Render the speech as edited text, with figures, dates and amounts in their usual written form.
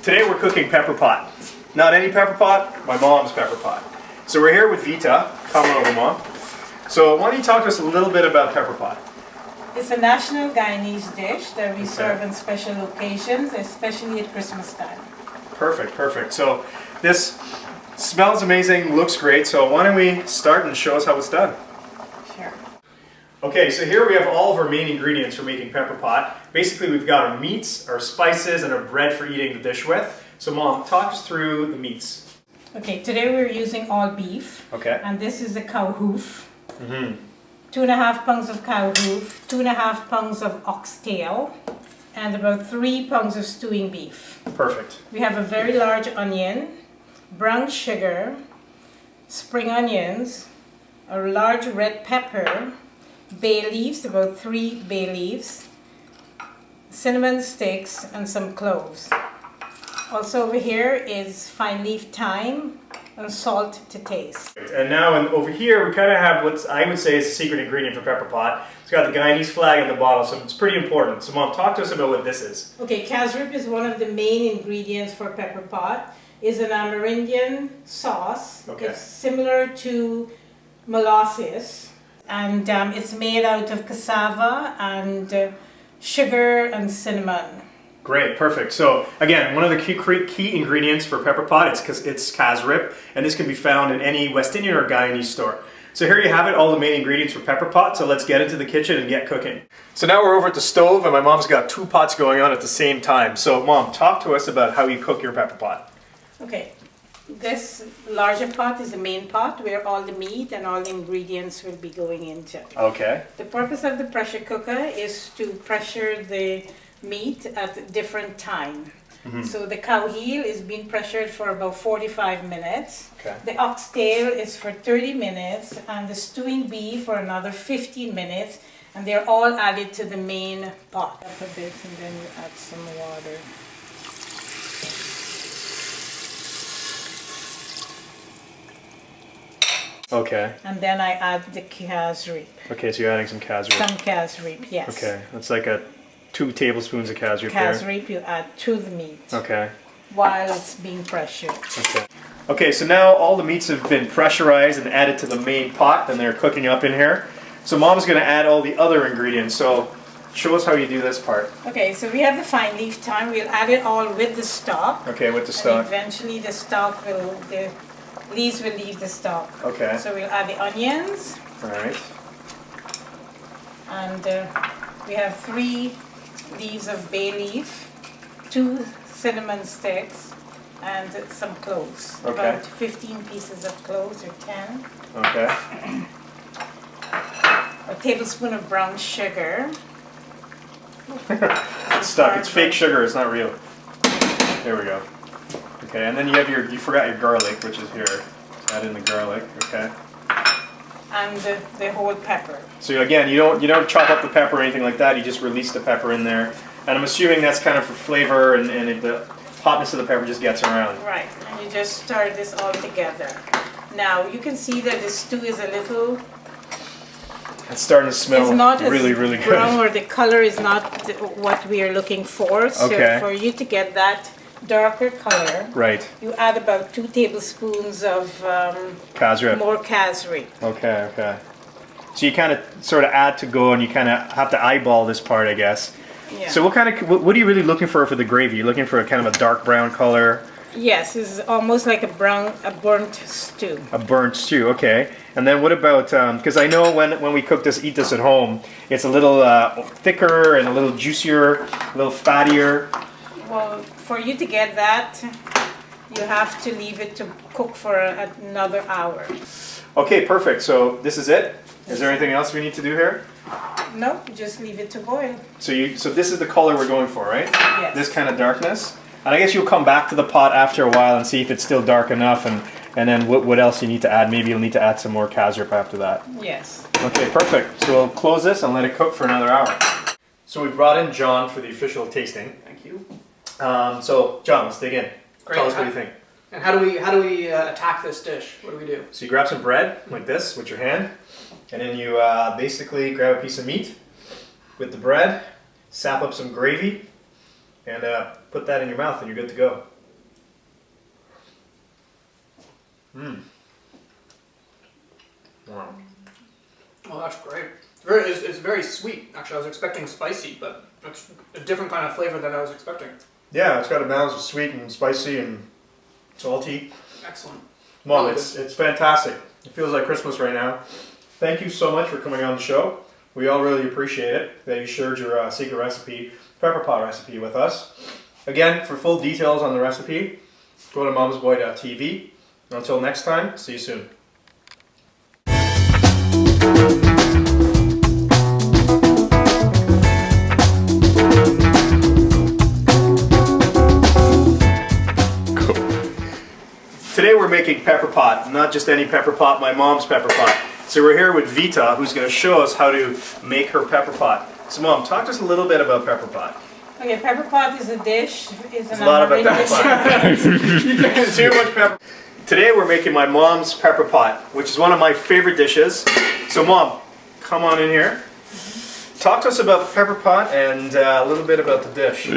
Today we're cooking pepper pot. Not any pepper pot, my mom's pepper pot. So we're here with Veta. Come over, Mom. So why don't you talk to us a little bit about pepper pot? It's a national Guyanese dish that we serve on special occasions, especially at Christmas time. Perfect, perfect. So this smells amazing, looks great. So why don't we start and show us how it's done? Sure. Okay, so here we have all of our main ingredients for making pepper pot. Basically, we've got our meats, our spices, and our bread for eating the dish with. So Mom, talk us through the meats. Okay, today we're using all beef. Okay. And this is a cow hoof. 2.5 pounds of cow hoof, 2.5 pounds of oxtail, and about 3 pounds of stewing beef. Perfect. We have a very large onion, brown sugar, spring onions, a large red pepper, bay leaves, about 3 bay leaves, cinnamon sticks, and some cloves. Also over here is fine leaf thyme and salt to taste. And now over here we kind of have what I would say is a secret ingredient for pepper pot. It's got the Guyanese flag on the bottle, so it's pretty important. So Mom, talk to us about what this is. Okay, Cassareep is one of the main ingredients for pepper pot. It's an Amerindian sauce. Okay. It's similar to molasses, and it's made out of cassava and sugar and cinnamon. Great, perfect. So again, one of the key ingredients for pepper pot it's Cassareep, and this can be found in any West Indian or Guyanese store. So here you have it, all the main ingredients for pepper pot. So let's get into the kitchen and get cooking. So now we're over at the stove, and my mom's got 2 pots going on at the same time. So Mom, talk to us about how you cook your pepper pot. Okay, this larger pot is the main pot where all the meat and all the ingredients will be going into. Okay. The purpose of the pressure cooker is to pressure the meat at different time. So the cow heel is being pressured for about 45 minutes. Okay. The oxtail is for 30 minutes and the stewing beef for another 15 minutes, and they're all added to the main pot. Up a bit and then you add some water. Okay. And then I add the Cassareep. Okay, so you're adding some Cassareep. Some Cassareep, yes. Okay, that's like 2 tablespoons of Cassareep there. Cassareep you add to the meat. Okay. While it's being pressured. Okay. Okay, so now all the meats have been pressurized and added to the main pot, and they're cooking up in here. So Mom's going to add all the other ingredients. So show us how you do this part. Okay, so we have the fine leaf thyme. We'll add it all with the stock. Okay, with the stock. And eventually the stock the leaves will leave the stock. Okay. So we'll add the onions. All right. And we have 3 leaves of bay leaf, 2 cinnamon sticks, and some cloves. Okay. About 15 pieces of cloves or 10. Okay. A tablespoon of brown sugar. It's stuck. It's fake sugar. It's not real. There we go. Okay, and then you have you forgot your garlic, which is here. So add in the garlic. Okay. And the whole pepper. So again, you don't chop up the pepper or anything like that. You just release the pepper in there, and I'm assuming that's kind of for flavor, and the hotness of the pepper just gets around. Right, and you just stir this all together. Now you can see that the stew is a little. It's starting to smell It's not really, as really good. brown, or the color is not what we are looking for. So Okay. for you to get that darker color, Right. you add about 2 tablespoons of Cassareep. more Cassareep. Okay, okay. So you kind of sort of add to go, and you kind of have to eyeball this part, I guess. Yeah. So what are you really looking for the gravy? You're looking for a kind of a dark brown color? Yes, it's almost like a burnt stew. A burnt stew, okay. And then what about, because I know when we eat this at home, it's a little thicker and a little juicier, a little fattier. Well, for you to get that, you have to leave it to cook for another hour. Okay, perfect. So this is it? Is there anything else we need to do here? No, just leave it to boil. So this is the color we're going for, right? Yes. This kind of darkness. And I guess you'll come back to the pot after a while and see if it's still dark enough, and then what else you need to add. Maybe you'll need to add some more Cassareep after that. Yes. Okay, perfect. So we'll close this and let it cook for another hour. So we brought in John for the official tasting. Thank you. So John, let's dig in. Great. Tell us what you think. And how do we attack this dish? What do we do? So you grab some bread like this with your hand, and then you basically grab a piece of meat with the bread, sap up some gravy, and put that in your mouth, and you're good to go. Wow. Oh, that's great. It's very sweet. Actually, I was expecting spicy, but it's a different kind of flavor than I was expecting. Yeah, it's got a balance of sweet and spicy and salty. Excellent. Mom, Really it's fantastic. It feels like Christmas right now. Thank you so much for coming on the show. We all really appreciate it that you shared your secret recipe, pepper pot recipe with us. Again, for full details on the recipe, go to mamasboytv. Until next time, see you soon. Today we're making pepper pot, not just any pepper pot, my mom's pepper pot. So we're here with Veta, who's going to show us how to make her pepper pot. So Mom, talk to us a little bit about pepper pot. Okay, pepper pot is a dish. It's A lot about pepper Amerindian pot. Too much pepper. Today we're making my mom's pepper pot, which is one of my favorite dishes. So Mom, come on in here. Talk to us about the pepper pot and a little bit about the dish.